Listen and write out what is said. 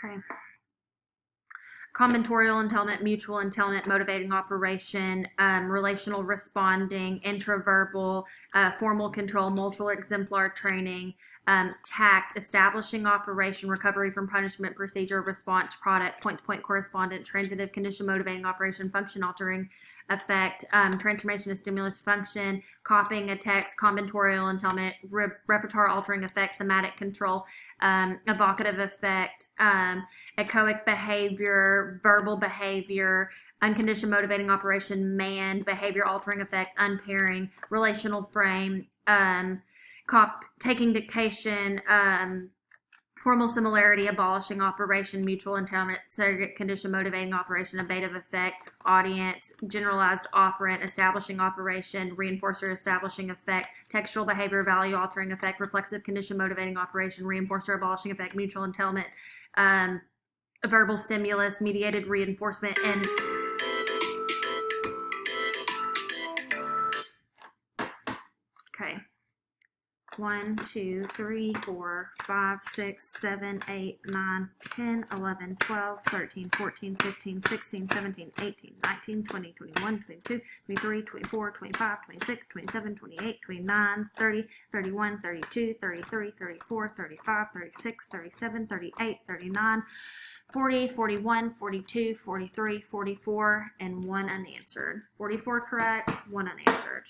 Okay. Combinatorial entailment, mutual entailment, motivating operation, relational responding, intraverbal, formal control, multiple exemplar training, tact, establishing operation, recovery from punishment, procedure, response, product, point-to-point correspondence, transitive, condition, motivating operation, function altering effect, transformation of stimulus function, copying a text, combinatorial entailment, repertoire altering effect, thematic control, evocative effect, echoic behavior, verbal behavior, unconditioned motivating operation, man, behavior altering effect, unpairing, relational frame, taking dictation, formal similarity, abolishing operation, mutual entailment, surrogate condition, motivating operation, abative effect, audience, generalized operant, establishing operation, reinforcer, establishing effect, textual behavior, value altering effect, reflexive condition, motivating operation, reinforcer, abolishing effect, mutual entailment, verbal stimulus, mediated reinforcement, and okay. 1, 2, 3, 4, 5, 6, 7, 8, 9, 10, 11, 12, 13, 14, 15, 16, 17, 18, 19, 20, 21, 22, 23, 24, 25, 26, 27, 28, 29, 30, 31, 32, 33, 34, 35, 36, 37, 38, 39, 40, 41, 42, 43, 44, and 1 unanswered. 44 correct, 1 unanswered.